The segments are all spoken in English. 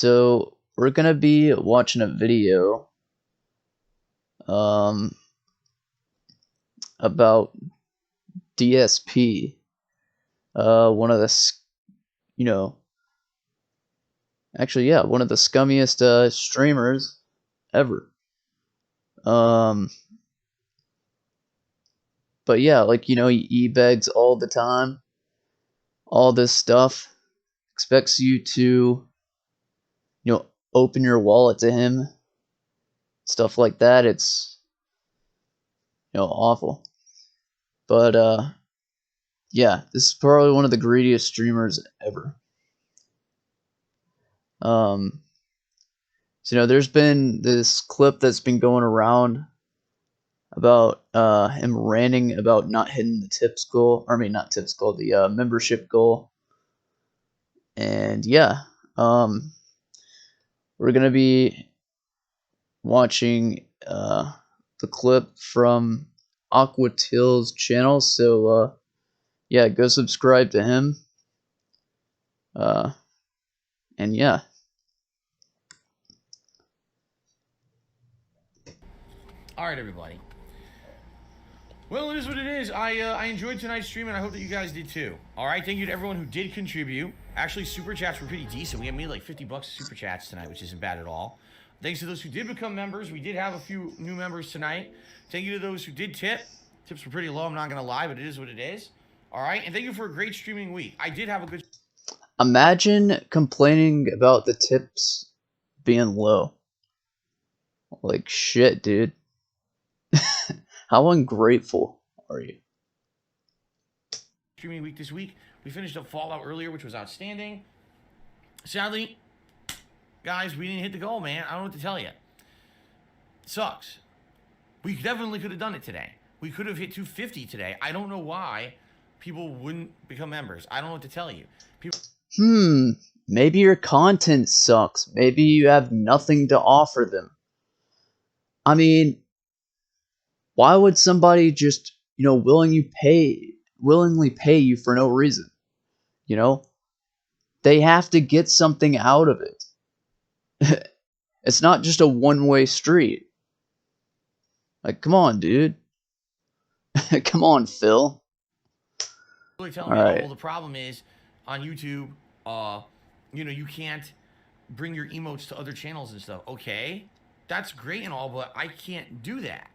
So we're gonna be watching a video um, about DSP, one of the one of the scummiest streamers ever. Um, but yeah, like he e-begs all the time, all this stuff, expects you to open your wallet to him, stuff like that. It's awful. But yeah, this is probably one of the greediest streamers ever. So there's been this clip that's been going around about him ranting about not hitting the tips goal. Or I mean, not tips goal, the membership goal. And yeah, we're gonna be watching the clip from Aquatil's channel. So yeah, go subscribe to him. And yeah. All right, everybody. Well, it is what it is. I enjoyed tonight's stream, and I hope that you guys did too. All right, thank you to everyone who did contribute. Actually, super chats were pretty decent. We made like $50 super chats tonight, which isn't bad at all. Thanks to those who did become members. We did have a few new members tonight. Thank you to those who did tip. Tips were pretty low, I'm not gonna lie, but it is what it is. All right, and thank you for a great streaming week. I did have a good. Imagine complaining about the tips being low. Like shit, dude. How ungrateful are you? Streaming week this week. We finished up Fallout earlier, which was outstanding. Sadly, guys, we didn't hit the goal, man. I don't know what to tell you. Sucks. We definitely could have done it today. We could have hit 250 today. I don't know why people wouldn't become members. I don't know what to tell you. Maybe your content sucks. Maybe you have nothing to offer them. I mean, why would somebody just, willingly pay you for no reason? They have to get something out of it. It's not just a one-way street. Like, come on, dude. Come on, Phil. Really telling me, well, the problem is on YouTube, you can't bring your emotes to other channels and stuff. Okay, that's great and all, but I can't do that.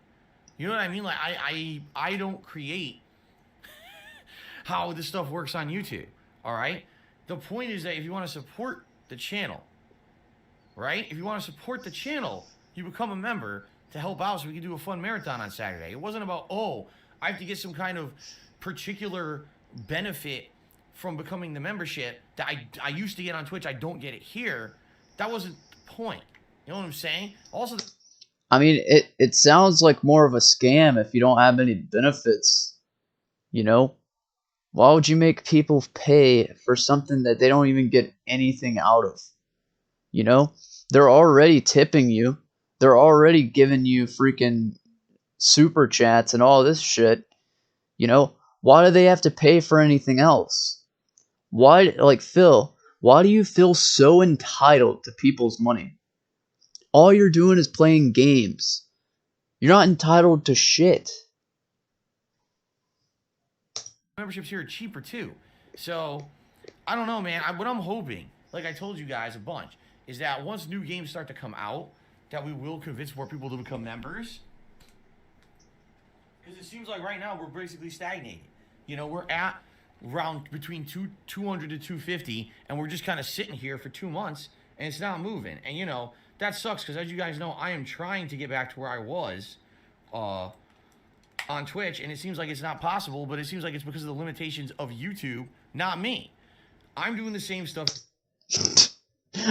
You know what I mean? Like, I don't create how this stuff works on YouTube. All right. The point is that if you want to support the channel, right? If you want to support the channel, you become a member to help out so we can do a fun marathon on Saturday. It wasn't about, I have to get some kind of particular benefit from becoming the membership that I used to get on Twitch. I don't get it here. That wasn't the point. You know what I'm saying? Also, I mean, it sounds like more of a scam if you don't have any benefits. Why would you make people pay for something that they don't even get anything out of? They're already tipping you. They're already giving you freaking super chats and all this shit. Why do they have to pay for anything else? Why, like Phil, why do you feel so entitled to people's money? All you're doing is playing games. You're not entitled to shit. Memberships here are cheaper too. So, I don't know, man. What I'm hoping, like I told you guys a bunch, is that once new games start to come out, that we will convince more people to become members. Because it seems like right now we're basically stagnating. We're at around between 200 to 250, and we're just kind of sitting here for 2 months, and it's not moving. And, that sucks because, as you guys know, I am trying to get back to where I was on Twitch, and it seems like it's not possible, but it seems like it's because of the limitations of YouTube, not me. I'm doing the same stuff.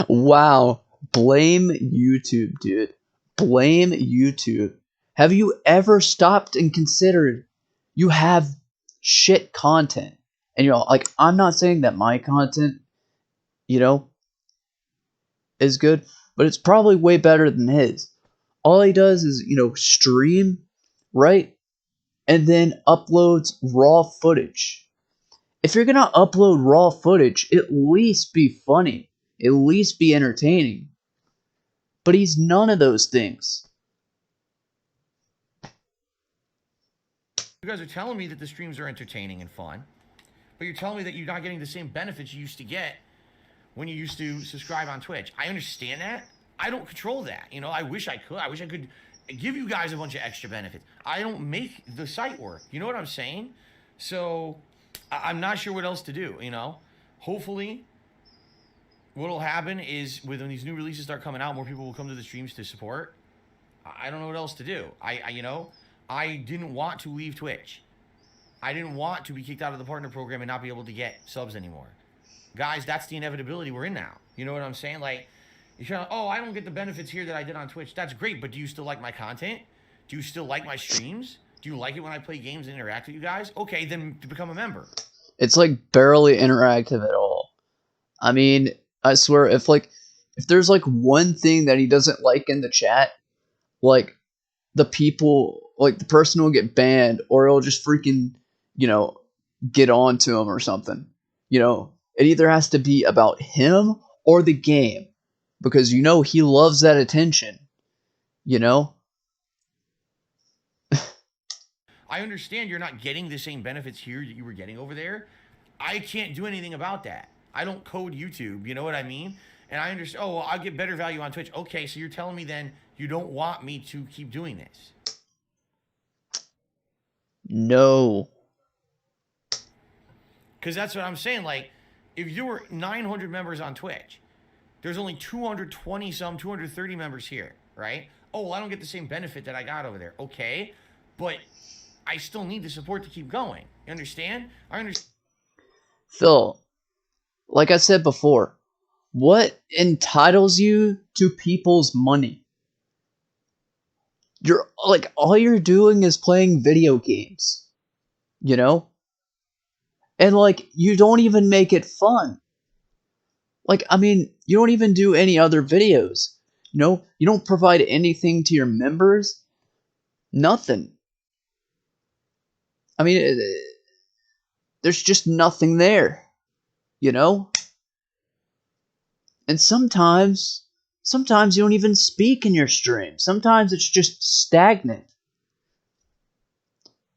Wow. Blame YouTube, dude. Blame YouTube. Have you ever stopped and considered you have shit content? And like, I'm not saying that my content, is good, but it's probably way better than his. All he does is, stream, right? And then uploads raw footage. If you're gonna upload raw footage, at least be funny. at least be entertaining. But he's none of those things. You guys are telling me that the streams are entertaining and fun, but you're telling me that you're not getting the same benefits you used to get when you used to subscribe on Twitch. I understand that. I don't control that. You know, I wish I could. I wish I could give you guys a bunch of extra benefits. I don't make the site work. You know what I'm saying? So I'm not sure what else to do, you know? Hopefully, what'll happen is when these new releases start coming out, more people will come to the streams to support. I don't know what else to do. I didn't want to leave Twitch. I didn't want to be kicked out of the partner program and not be able to get subs anymore. Guys, that's the inevitability we're in now. You know what I'm saying? Like, you're trying to, oh, I don't get the benefits here that I did on Twitch. That's great, but do you still like my content? Do you still like my streams? Do you like it when I play games and interact with you guys? Okay, then to become a member. It's like barely interactive at all. I mean, I swear, if there's like one thing that he doesn't like in the chat, like the person will get banned, or it'll just freaking, get on to him or something. It either has to be about him or the game, because he loves that attention. I understand you're not getting the same benefits here that you were getting over there. I can't do anything about that. I don't code YouTube, you know what I mean? And I understand, oh, well, I'll get better value on Twitch. Okay, so you're telling me then you don't want me to keep doing this? No. Because that's what I'm saying. Like, if you were 900 members on Twitch, there's only 230 members here, right? Oh, well, I don't get the same benefit that I got over there. Okay, but I still need the support to keep going. You understand? I understand. Phil, like I said before, what entitles you to people's money? You're like, all you're doing is playing video games, and like, you don't even make it fun. Like, I mean, you don't even do any other videos. You don't provide anything to your members. Nothing. I mean, there's just nothing there, And sometimes you don't even speak in your stream. Sometimes it's just stagnant.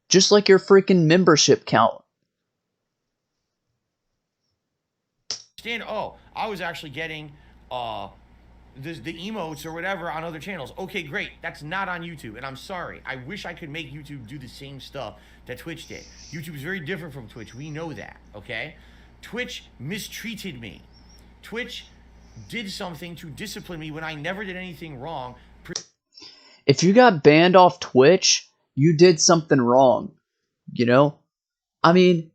Just like your freaking membership count. Oh, I was actually getting the emotes or whatever on other channels. Okay, great. That's not on YouTube, and I'm sorry. I wish I could make YouTube do the same stuff that Twitch did. YouTube is very different from Twitch. We know that, okay? Twitch mistreated me. Twitch did something to discipline me when I never did anything wrong. If you got banned off Twitch, you did something wrong, I mean,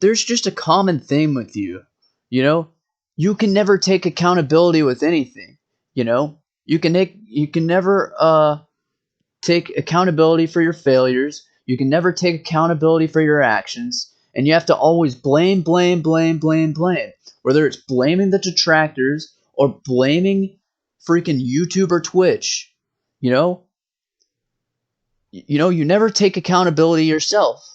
there's just a common theme with you, You can never take accountability with anything, You can never take accountability for your failures. You can never take accountability for your actions. And you have to always blame. Whether it's blaming the detractors or blaming freaking YouTube or Twitch, you never take accountability yourself.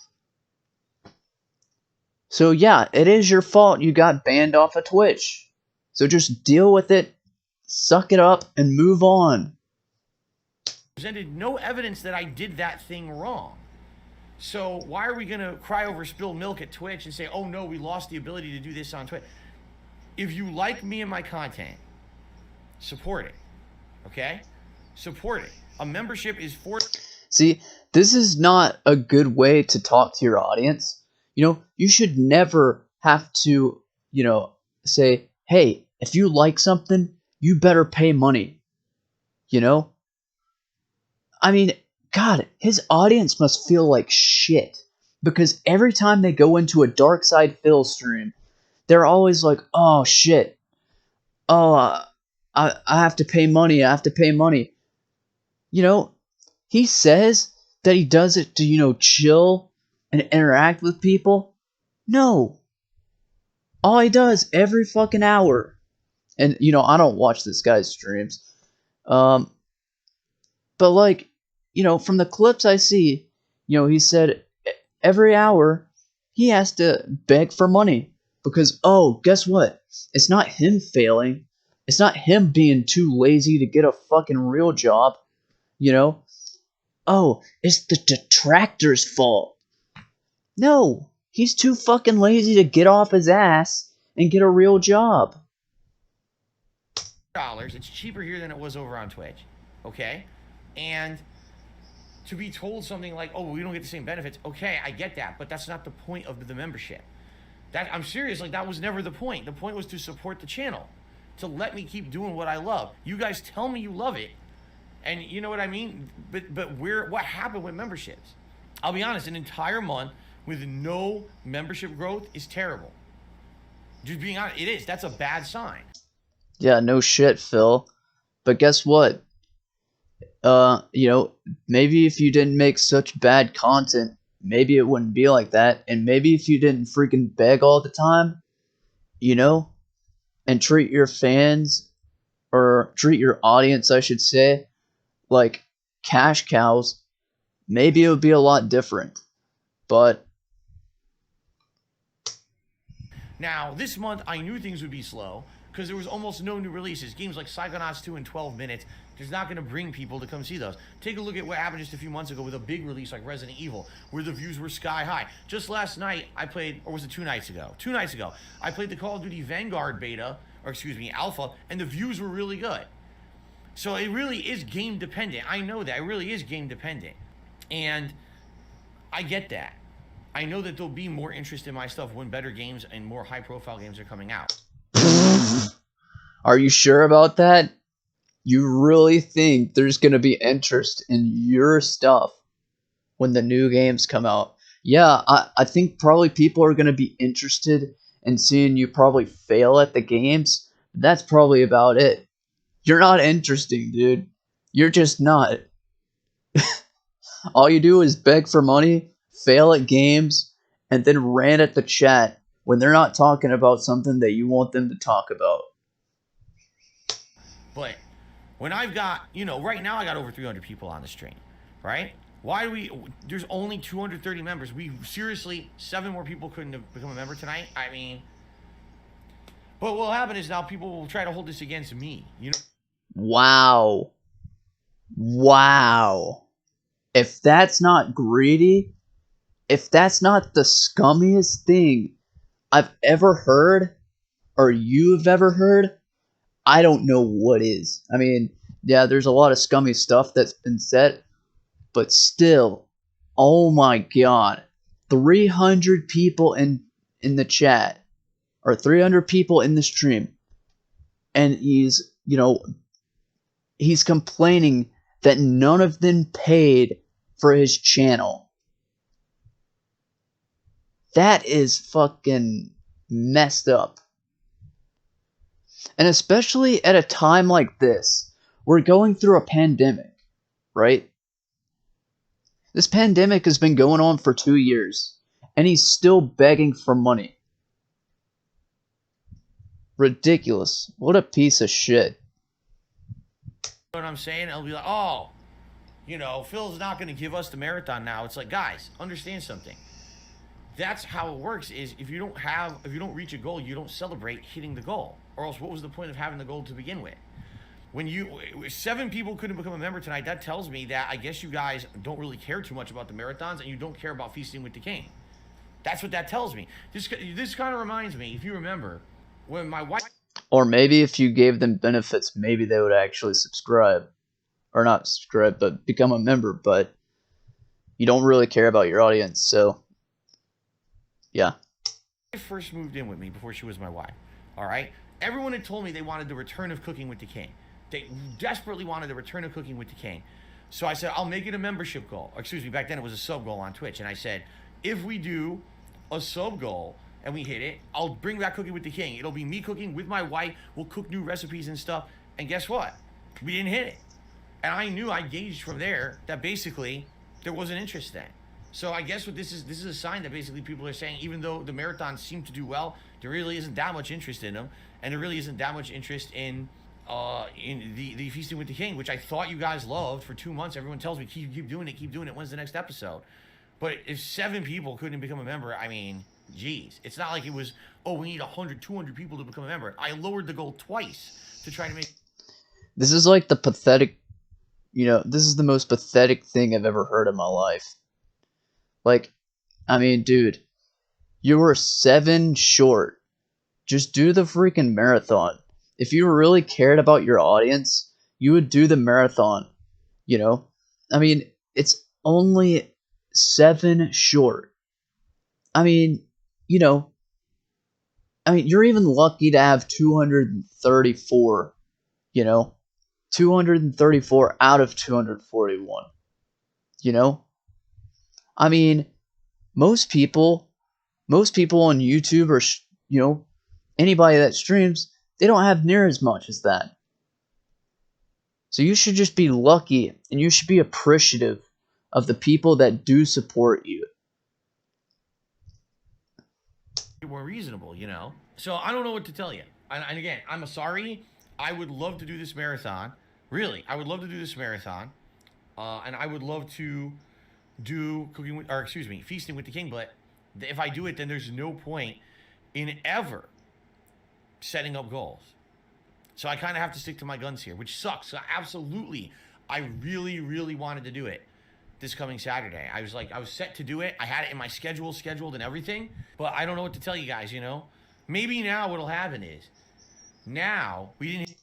So yeah, it is your fault you got banned off of Twitch. So just deal with it, suck it up, and move on. Presented no evidence that I did that thing wrong. So why are we going to cry over spilled milk at Twitch and say, oh no, we lost the ability to do this on Twitch? If you like me and my content, support it, okay? Support it. A membership is for... See, this is not a good way to talk to your audience. You should never have to, say, hey, if you like something, you better pay money. I mean, God, his audience must feel like shit. Because every time they go into a Dark Side Phil stream, they're always like, oh, shit. Oh, I have to pay money. I have to pay money. He says that he does it to, chill and interact with people. No. All he does every fucking hour. And, I don't watch this guy's streams. But like, from the clips I see, he said every hour he has to beg for money. Because, oh, guess what? It's not him failing. It's not him being too lazy to get a fucking real job. You know? Oh, it's the detractor's fault. No, he's too fucking lazy to get off his ass and get a real job. It's cheaper here than it was over on Twitch. Okay? And to be told something like, oh, we don't get the same benefits. Okay, I get that, but that's not the point of the membership. I'm serious, like that was never the point. The point was to support the channel, to let me keep doing what I love. You guys tell me you love it, and you know what I mean? But what happened with memberships? I'll be honest, an entire month with no membership growth is terrible. Just being honest, it is. That's a bad sign. Yeah, no shit, Phil. But guess what? You know, maybe if you didn't make such bad content, maybe it wouldn't be like that. And maybe if you didn't freaking beg all the time, you know, and treat your fans, or treat your audience, I should say, like cash cows, maybe it would be a lot different. But now, this month, I knew things would be slow because there was almost no new releases. Games like Psychonauts 2 in 12 minutes, there's not going to bring people to come see those. Take a look at what happened just a few months ago with a big release like Resident Evil, where the views were sky high. Just last night, I played, or was it 2 nights ago? 2 nights ago, I played the Call of Duty Vanguard beta, or excuse me, alpha, and the views were really good. So it really is game dependent. I know that. It really is game dependent. And I get that. I know that there'll be more interest in my stuff when better games and more high-profile games are coming out. Are you sure about that? You really think there's going to be interest in your stuff when the new games come out? Yeah, I think probably people are going to be interested in seeing you probably fail at the games. That's probably about it. You're not interesting, dude. You're just not. All you do is beg for money, fail at games, and then rant at the chat when they're not talking about something that you want them to talk about. But when I've got, you know, right now I got over 300 people on the stream, right? Why do there's only 230 members. We seriously, 7 more people couldn't have become a member tonight. I mean, but what will happen is now people will try to hold this against me, you know? Wow. Wow. If that's not greedy, if that's not the scummiest thing I've ever heard, or you've ever heard, I don't know what is. I mean, yeah, there's a lot of scummy stuff that's been said, but still, oh my god, 300 people in the chat, or 300 people in the stream, and he's, you know, he's complaining that none of them paid for his channel. That is fucking messed up. And especially at a time like this, we're going through a pandemic, right? This pandemic has been going on for 2 years, and he's still begging for money. Ridiculous. What a piece of shit. What I'm saying? I'll be like, oh, you know, Phil's not going to give us the marathon now. It's like, guys, understand something. That's how it works. Is if you don't reach a goal, you don't celebrate hitting the goal. Or else, what was the point of having the goal to begin with? When 7 people couldn't become a member tonight, that tells me that I guess you guys don't really care too much about the marathons, and you don't care about feasting with the king. That's what that tells me. This kind of reminds me, if you remember, when my wife. Or maybe if you gave them benefits, maybe they would actually subscribe. Or not subscribe, but become a member. But you don't really care about your audience, so yeah. I first moved in with me before she was my wife. All right? Everyone had told me they wanted the return of Cooking with the King. They desperately wanted the return of Cooking with the King. So I said, I'll make it a membership goal. Or excuse me, back then it was a sub goal on Twitch. And I said, if we do a sub goal and we hit it, I'll bring back Cooking with the King. It'll be me cooking with my wife. We'll cook new recipes and stuff. And guess what? We didn't hit it. And I knew, I gauged from there that basically there wasn't interest then. So I guess what this is a sign that basically people are saying, even though the marathons seem to do well, there really isn't that much interest in them. And there really isn't that much interest in the Feasting with the King, which I thought you guys loved for 2 months. Everyone tells me, keep doing it, keep doing it. When's the next episode? But if 7 people couldn't become a member, I mean, Geez, it's not like it was, oh, we need 100, 200 people to become a member. I lowered the goal twice to try to make. This is like the pathetic, this is the most pathetic thing I've ever heard in my life. Like, I mean, dude, you were 7 short. Just do the freaking marathon. If you really cared about your audience, you would do the marathon, I mean, it's only 7 short. I mean, you're even lucky to have 234, 234 out of 241, I mean, most people on YouTube or, anybody that streams, they don't have near as much as that. So you should just be lucky and you should be appreciative of the people that do support you. More reasonable, So I don't know what to tell you. And again, I'm sorry. I would love to do this marathon. Really, I would love to do this marathon. And I would love to do feasting with the king. But if I do it, then there's no point in ever setting up goals. So I kind of have to stick to my guns here, which sucks. So absolutely, I really, really wanted to do it this coming Saturday. I was set to do it. I had it in my scheduled and everything. But I don't know what to tell you guys, Maybe now what'll happen is, now we didn't.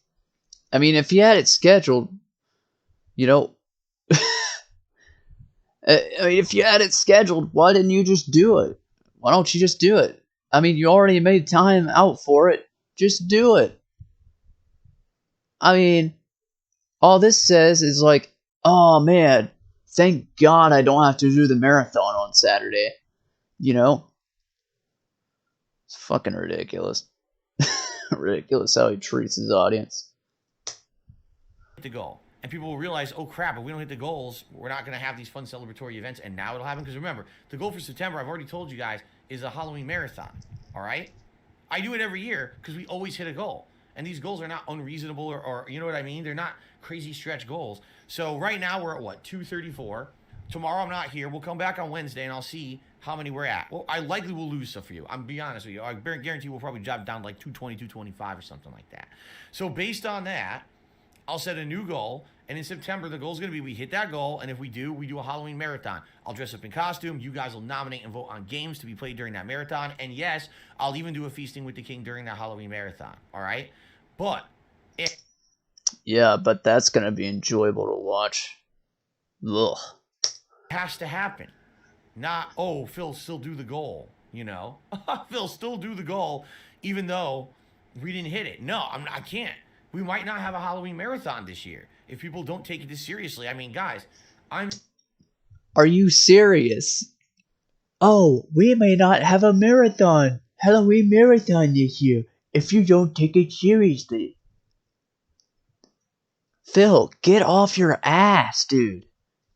I mean, if you had it scheduled, if you had it scheduled, why didn't you just do it? Why don't you just do it? I mean, you already made time out for it. Just do it. I mean, all this says is like, oh man, thank God I don't have to do the marathon on Saturday. It's fucking ridiculous. Ridiculous how he treats his audience. The goal. And people will realize, oh crap, if we don't hit the goals, we're not going to have these fun celebratory events. And now it'll happen. Because remember, the goal for September, I've already told you guys, is a Halloween marathon. All right? I do it every year because we always hit a goal. And these goals are not unreasonable or you know what I mean? They're not crazy stretch goals. So right now we're at what? 234. Tomorrow I'm not here. We'll come back on Wednesday and I'll see how many we're at. Well, I likely will lose stuff for you. I'm be honest with you. I guarantee we'll probably drop down to like 220, 225 or something like that. So based on that, I'll set a new goal. And in September, the goal is going to be we hit that goal. And if we do a Halloween marathon. I'll dress up in costume. You guys will nominate and vote on games to be played during that marathon. And yes, I'll even do a feasting with the king during that Halloween marathon. All right? But yeah, but that's going to be enjoyable to watch. Ugh. It has to happen. Not, oh, Phil, still do the goal, Phil, still do the goal, even though we didn't hit it. No, I can't. We might not have a Halloween marathon this year if people don't take it this seriously. I mean, guys, Are you serious? Oh, we may not have a Halloween marathon this year if you don't take it seriously. Phil, get off your ass, dude.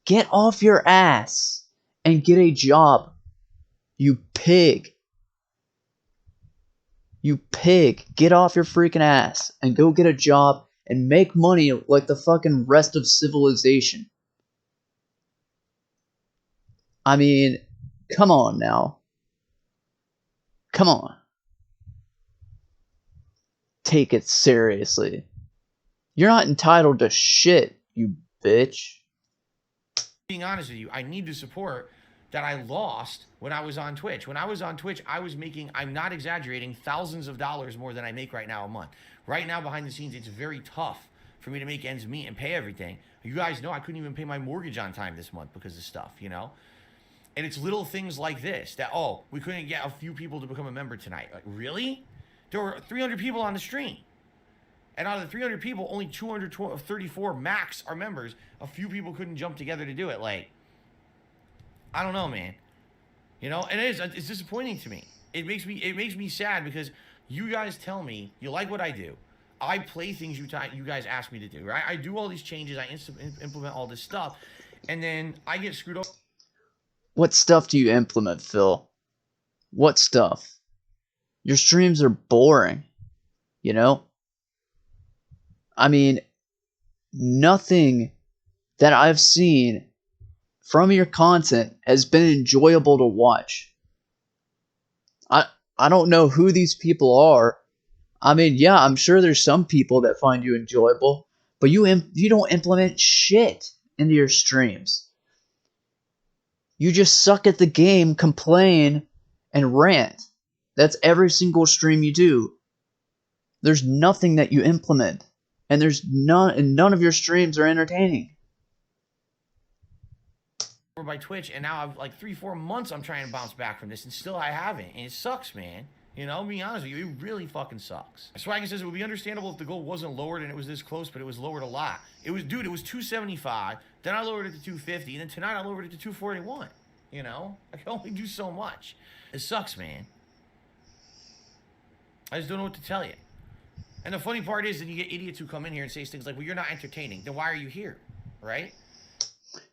Get off your ass and get a job. You pig. You pig. Get off your freaking ass and go get a job and make money like the fucking rest of civilization. I mean, come on now. Come on. Take it seriously. You're not entitled to shit, you bitch. Being honest with you, I need to support that I lost when I was on Twitch. When I was on Twitch, I was making, I'm not exaggerating, thousands of dollars more than I make right now a month. Right now, behind the scenes, it's very tough for me to make ends meet and pay everything. You guys know I couldn't even pay my mortgage on time this month because of stuff, And it's little things like this that, oh, we couldn't get a few people to become a member tonight. Like, really? There were 300 people on the stream. And out of the 300 people, only 234 max are members. A few people couldn't jump together to do it. Like, I don't know, man. And it's disappointing to me. It makes me sad because you guys tell me you like what I do. I play things you guys ask me to do, right? I do all these changes. I implement all this stuff. And then I get screwed up. What stuff do you implement, Phil? What stuff? Your streams are boring, I mean, nothing that I've seen from your content has been enjoyable to watch. I don't know who these people are. I mean, yeah, I'm sure there's some people that find you enjoyable, but you don't implement shit into your streams. You just suck at the game, complain, and rant. That's every single stream you do. There's nothing that you implement, and none of your streams are entertaining. By Twitch, and now I've like 3-4 months I'm trying to bounce back from this, and still I haven't, and it sucks, man. You know, being honest with you, it really fucking sucks. Swaggy says it would be understandable if the goal wasn't lowered and it was this close, but it was lowered a lot. It was 275, then I lowered it to 250, and then tonight I lowered it to 241. You know, I can only do so much. It sucks, man. I just don't know what to tell you. And the funny part is that you get idiots who come in here and say things like, well, you're not entertaining, then why are you here, right?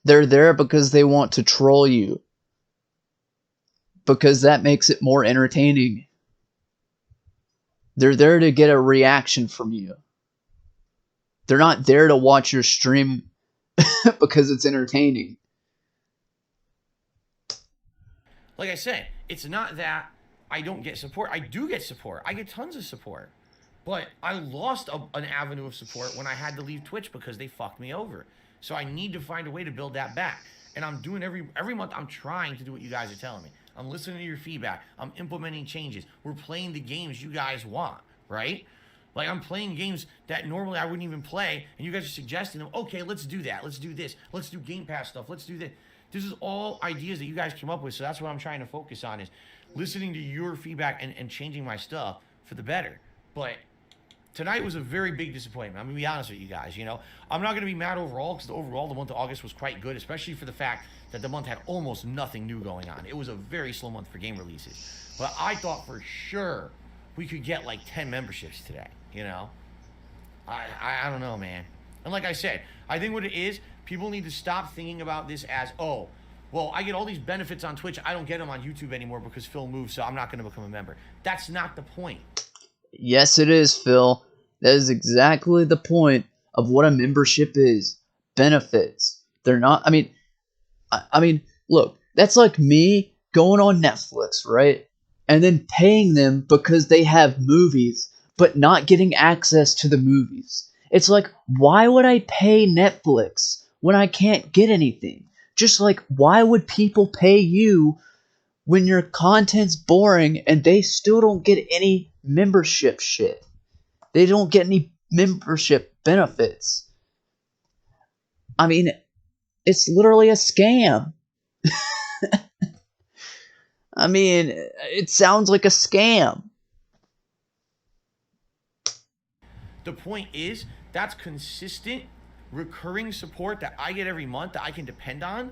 They're there because they want to troll you. Because that makes it more entertaining. They're there to get a reaction from you. They're not there to watch your stream because it's entertaining. Like I said, it's not that I don't get support. I do get support. I get tons of support. But I lost an avenue of support when I had to leave Twitch because they fucked me over. So I need to find a way to build that back. And I'm doing every month, I'm trying to do what you guys are telling me. I'm listening to your feedback. I'm implementing changes. We're playing the games you guys want, right? Like, I'm playing games that normally I wouldn't even play, and you guys are suggesting them. Okay, let's do that. Let's do this. Let's do Game Pass stuff. Let's do this. This is all ideas that you guys come up with, so that's what I'm trying to focus on, is listening to your feedback and changing my stuff for the better. But tonight was a very big disappointment. I'm going to be honest with you guys, you know. I'm not going to be mad overall, because overall the month of August was quite good, especially for the fact that the month had almost nothing new going on. It was a very slow month for game releases. But I thought for sure we could get like 10 memberships today, you know. I don't know, man. And like I said, I think what it is, people need to stop thinking about this as, oh, well, I get all these benefits on Twitch. I don't get them on YouTube anymore because Phil moved, so I'm not going to become a member. That's not the point. Yes, it is, Phil. That is exactly the point of what a membership is. Benefits. They're not, I mean, look, that's like me going on Netflix, right? And then paying them because they have movies, but not getting access to the movies. It's like, why would I pay Netflix when I can't get anything? Just like, why would people pay you when your content's boring and they still don't get any membership shit? They don't get any membership benefits. I mean, it's literally a scam. I mean, it sounds like a scam. The point is, that's consistent, recurring support that I get every month that I can depend on,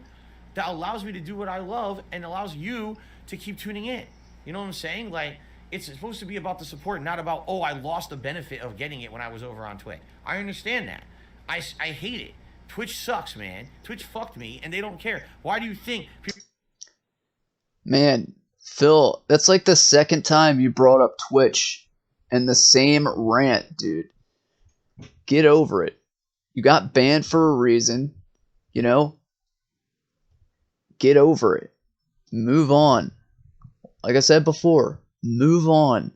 that allows me to do what I love and allows you to keep tuning in. You know what I'm saying? Like, it's supposed to be about the support, not about, oh, I lost the benefit of getting it when I was over on Twitch. I understand that. I hate it. Twitch sucks, man. Twitch fucked me, and they don't care. Why do you think people... Man, Phil, that's like the second time you brought up Twitch and the same rant, dude. Get over it. You got banned for a reason, you know? Get over it. Move on. Like I said before, move on.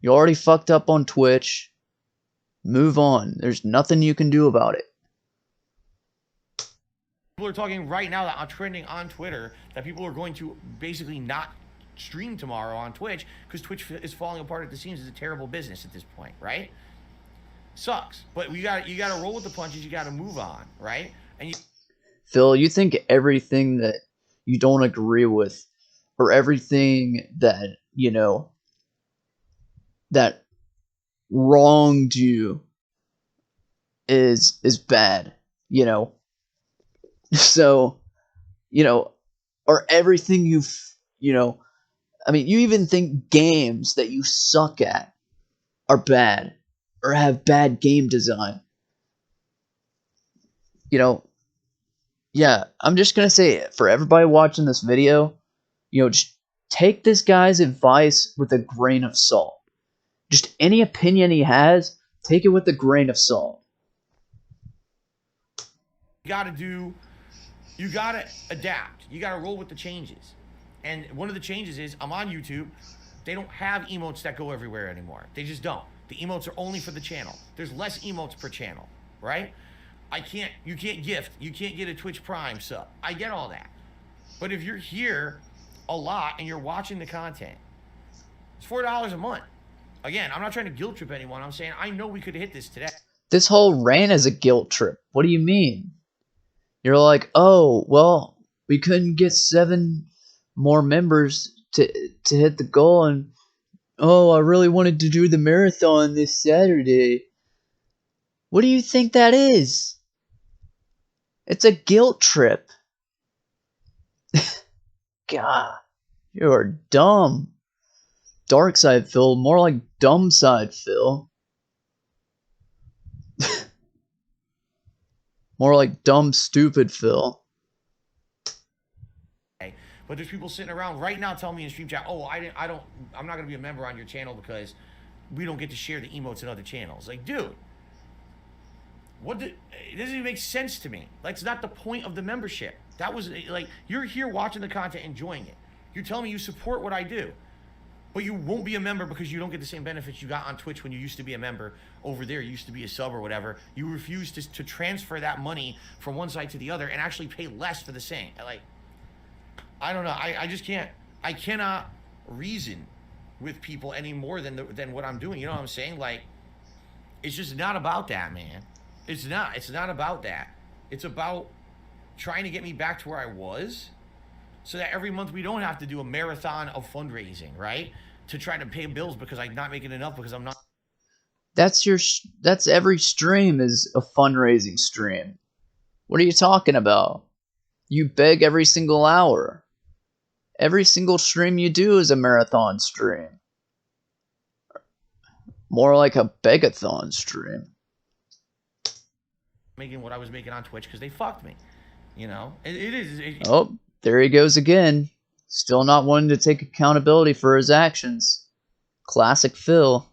You already fucked up on Twitch. Move on. There's nothing you can do about it. People are talking right now that I'm trending on Twitter that people are going to basically not stream tomorrow on Twitch because Twitch is falling apart at the seams. It's a terrible business at this point, right? Sucks, but you got to roll with the punches. You got to move on, right? And Phil, you think everything that you don't agree with, or everything that that wronged you, is bad, you know? So, or everything I mean, you even think games that you suck at are bad or have bad game design. Yeah, I'm just going to say, for everybody watching this video, just take this guy's advice with a grain of salt. Just any opinion he has, take it with a grain of salt. you got to adapt. You got to roll with the changes. And one of the changes is I'm on YouTube. They don't have emotes that go everywhere anymore. They just don't. The emotes are only for the channel. There's less emotes per channel, right? You can't gift. You can't get a Twitch Prime sub. I get all that. But if you're here a lot and you're watching the content, it's $4 a month. Again, I'm not trying to guilt trip anyone. I'm saying I know we could hit this today. This whole reign is a guilt trip. What do you mean? You're like, oh, well, we couldn't get 7 more members to hit the goal, and oh, I really wanted to do the marathon this Saturday. What do you think that is? It's a guilt trip. God, you are dumb. Dark side Phil, more like dumb side Phil. More like dumb stupid Phil. But there's people sitting around right now telling me in stream chat, oh, I'm not gonna be a member on your channel because we don't get to share the emotes in other channels. Like, dude, it doesn't even make sense to me. Like, it's not the point of the membership. That was like, you're here watching the content, enjoying it. You're telling me you support what I do, but you won't be a member because you don't get the same benefits you got on Twitch when you used to be a member over there. You used to be a sub or whatever. You refuse to transfer that money from one side to the other and actually pay less for the same. Like, I don't know. I just can't. I cannot reason with people any more than what I'm doing. You know what I'm saying? Like, it's just not about that, man. It's not. It's not about that. It's about trying to get me back to where I was, so that every month we don't have to do a marathon of fundraising, right? To try to pay bills because I'm not making enough because I'm not. That's every stream is a fundraising stream. What are you talking about? You beg every single hour. Every single stream you do is a marathon stream. More like a begathon stream. Making what I was making on Twitch because they fucked me. You know? It is. Oh, there he goes again. Still not wanting to take accountability for his actions. Classic Phil.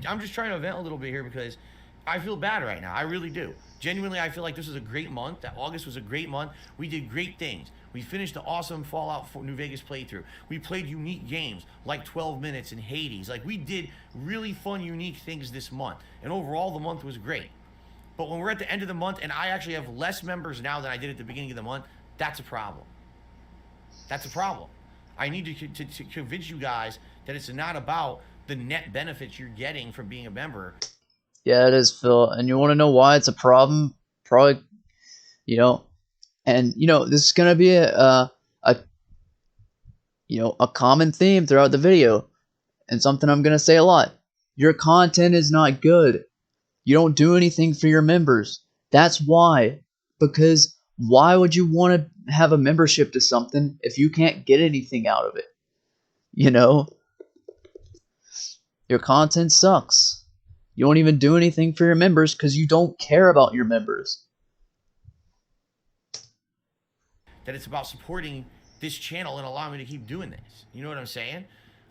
I'm just trying to vent a little bit here because I feel bad right now. I really do. Genuinely, I feel like this is a great month. That August was a great month. We did great things. We finished the awesome Fallout New Vegas playthrough. We played unique games like 12 Minutes and Hades. Like, we did really fun, unique things this month. And overall, the month was great. But when we're at the end of the month and I actually have less members now than I did at the beginning of the month, that's a problem. That's a problem. I need to convince you guys that it's not about the net benefits you're getting from being a member. Yeah, it is, Phil. And you want to know why it's a problem? Probably, and this is gonna be a common theme throughout the video, and something I'm gonna say a lot. Your content is not good. You don't do anything for your members. That's why. Because why would you want to have a membership to something if you can't get anything out of it? Your content sucks. You don't even do anything for your members because you don't care about your members. That it's about supporting this channel and allowing me to keep doing this. You know what I'm saying?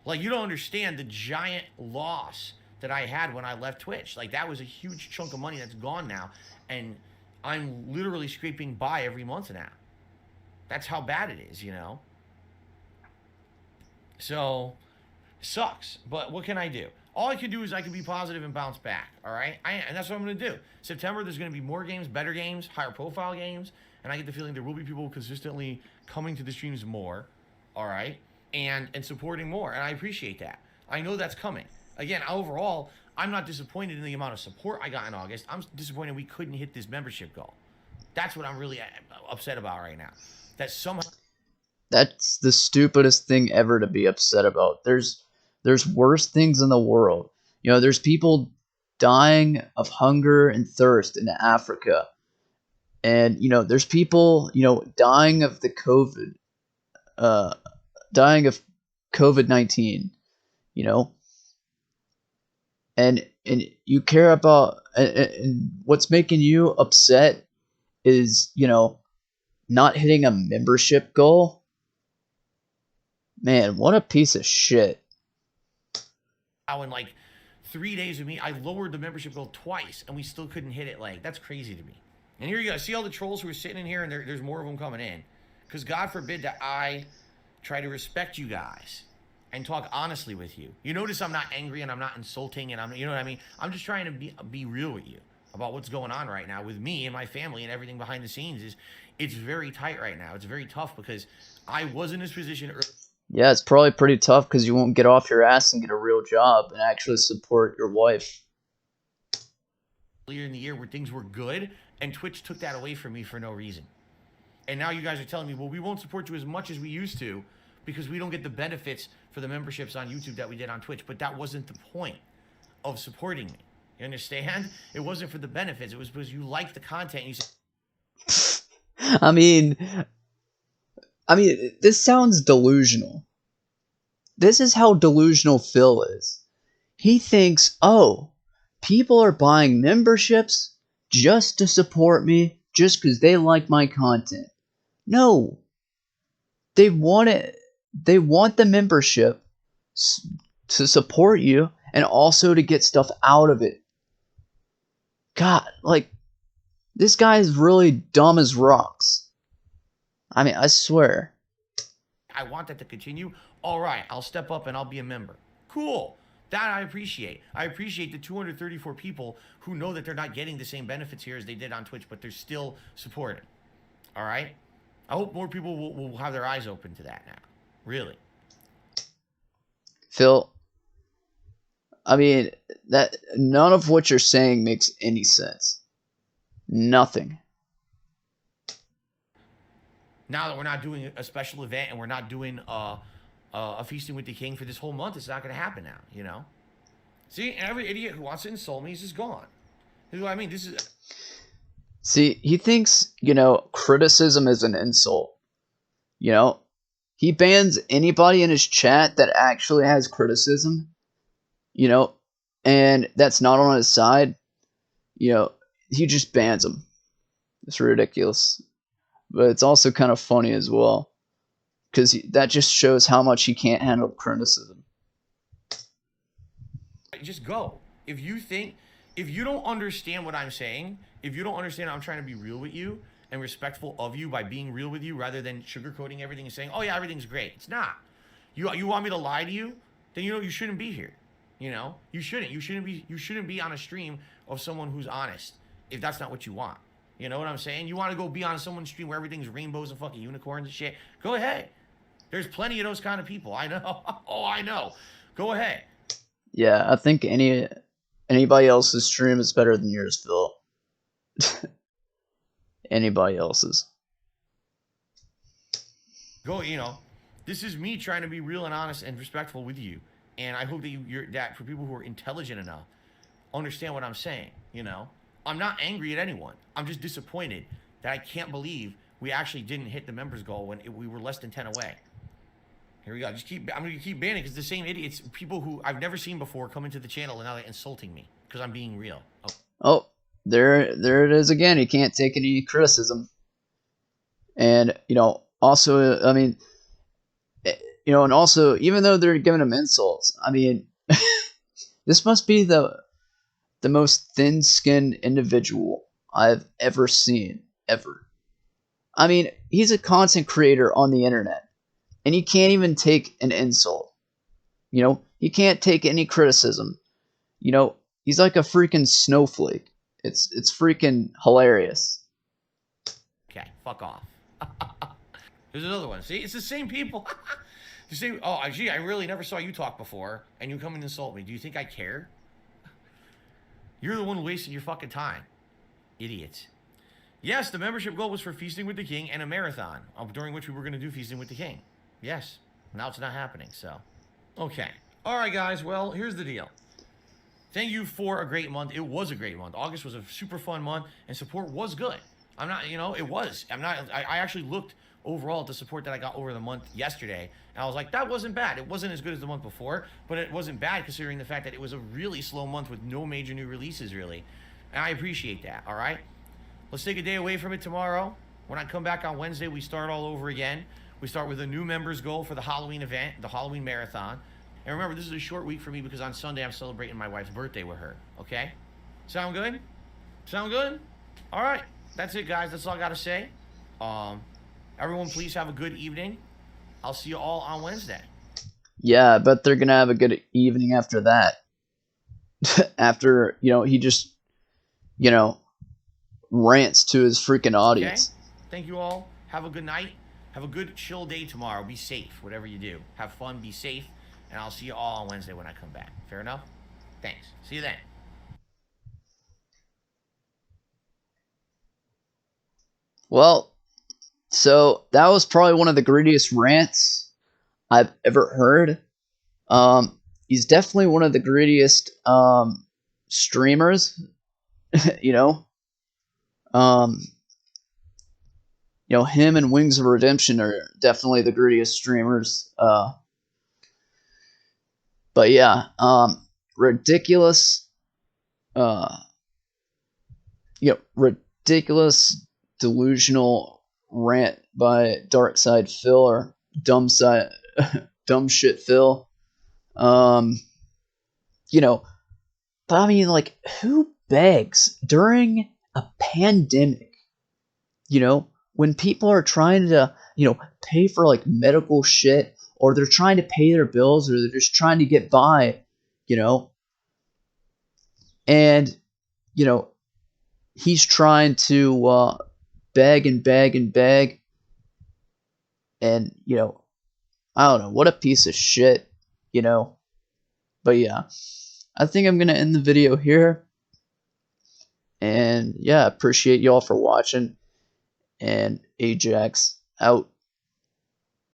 Like, you don't understand the giant loss that I had when I left Twitch. Like, that was a huge chunk of money that's gone now. And I'm literally scraping by every month now. That's how bad it is, So, sucks. But what can I do? All I can do is I can be positive and bounce back, all right? And that's what I'm going to do. September, there's going to be more games, better games, higher profile games, and I get the feeling there will be people consistently coming to the streams more, all right, and supporting more, and I appreciate that. I know that's coming. Again, overall, I'm not disappointed in the amount of support I got in August. I'm disappointed we couldn't hit this membership goal. That's what I'm really upset about right now. That somehow... That's the stupidest thing ever to be upset about. There's worse things in the world. There's people dying of hunger and thirst in Africa. And, there's people, dying of the dying of COVID-19, and you care about, and what's making you upset is, not hitting a membership goal. Man, what a piece of shit. In like 3 days of me, I lowered the membership goal twice and we still couldn't hit it. Like, that's crazy to me. And here you go. See all the trolls who are sitting in here, and there's more of them coming in. Because God forbid that I try to respect you guys. and talk honestly with you. You notice I'm not angry and I'm not insulting and you know what I mean? I'm just trying to be real with you about what's going on right now with me and my family and everything behind the scenes. It's very tight right now. It's very tough because I was in this position Yeah, it's probably pretty tough because you won't get off your ass and get a real job and actually support your wife. earlier in the year where things were good, and Twitch took that away from me for no reason. And now you guys are telling me, well, we won't support you as much as we used to because we don't get the benefits for the memberships on YouTube that we did on Twitch. But that wasn't the point of supporting me. You understand? It wasn't for the benefits. It was because you liked the content and you said, I mean, this sounds delusional. This is how delusional Phil is. He thinks, oh, people are buying memberships just to support me, just because they like my content. No. They want it. They want the membership to support you and also to get stuff out of it. God, like, this guy is really dumb as rocks. I mean, I swear. I want that to continue. All right, I'll step up and I'll be a member. Cool. That I appreciate. I appreciate the 234 people who know that they're not getting the same benefits here as they did on Twitch, but they're still supporting. All right? I hope more people will have their eyes open to that now. Really. Phil, I mean, that none of what you're saying makes any sense. Nothing. Now that we're not doing a special event and we're not doing a Feasting with the King for this whole month, it's not going to happen now, you know? See, every idiot who wants to insult me is just gone. This is what I mean. This is... See, he thinks, criticism is an insult. He bans anybody in his chat that actually has criticism, and that's not on his side. He just bans them. It's ridiculous. But it's also kind of funny as well, because that just shows how much he can't handle criticism. Just go. If you don't understand what I'm saying, if you don't understand I'm trying to be real with you and respectful of you by being real with you rather than sugarcoating everything and saying, oh yeah, everything's great. It's not. You want me to lie to you? Then you shouldn't be here. You shouldn't be on a stream of someone who's honest if that's not what you want. You know what I'm saying? You want to go be on someone's stream where everything's rainbows and fucking unicorns and shit? Go ahead. There's plenty of those kind of people. I know. Oh, I know. Go ahead. Yeah, I think anybody else's stream is better than yours, Phil. Anybody else's. Go, this is me trying to be real and honest and respectful with you. And I hope that that for people who are intelligent enough, understand what I'm saying, I'm not angry at anyone. I'm just disappointed that I can't believe we actually didn't hit the members goal when we were less than 10 away. Here we go. I'm going to keep banning because the same idiots, people who I've never seen before come into the channel and now they're insulting me because I'm being real. Oh, there it is again. He can't take any criticism. And, also, I mean, and also, even though they're giving him insults, I mean, this must be the most thin-skinned individual I've ever seen, ever. I mean, he's a content creator on the internet, and he can't even take an insult. He can't take any criticism. He's like a freaking snowflake. It's freaking hilarious. Okay, fuck off. There's another one. See, it's the same people. The same. Oh, gee, I really never saw you talk before, and you come and insult me. Do you think I care? You're the one wasting your fucking time. Idiots. Yes, the membership goal was for Feasting with the King and a marathon, during which we were going to do Feasting with the King. Yes. Now it's not happening, so. Okay. All right, guys. Well, here's the deal. Thank you for a great month. It was a great month. August was a super fun month, and support was good. I'm not, it was. I actually looked overall at the support that I got over the month yesterday, and I was like, that wasn't bad. It wasn't as good as the month before, but it wasn't bad considering the fact that it was a really slow month with no major new releases, really. And I appreciate that, all right? Let's take a day away from it tomorrow. When I come back on Wednesday, we start all over again. We start with a new members goal for the Halloween event, the Halloween marathon. And remember, this is a short week for me because on Sunday I'm celebrating my wife's birthday with her, okay? Sound good? Sound good? All right. That's it, guys. That's all I got to say. Everyone, please have a good evening. I'll see you all on Wednesday. Yeah, but they're gonna have a good evening after that. After, you know, he just, you know, rants to his freaking Okay? audience. Thank you all. Have a good night. Have a good chill day tomorrow. Be safe, whatever you do. Have fun, be safe, and I'll see you all on Wednesday when I come back. Fair enough? Thanks. See you then. Well, so that was probably one of the greediest rants I've ever heard. He's definitely one of the greediest streamers. you know, um, him and Wings of Redemption are definitely the greediest streamers. But yeah, ridiculous. Uh, ridiculous, delusional rant by Dark Side Phil or Dumb Side, Dumb Shit Phil. Um, you know, but I mean, like, who begs during a pandemic? When people are trying to, pay for like medical shit, or they're trying to pay their bills, or they're just trying to get by, you know, and you know, he's trying to beg and beg and beg, and I don't know, what a piece of shit, you know. But yeah, I think I'm gonna end the video here, and yeah, appreciate y'all for watching, and AJXX out.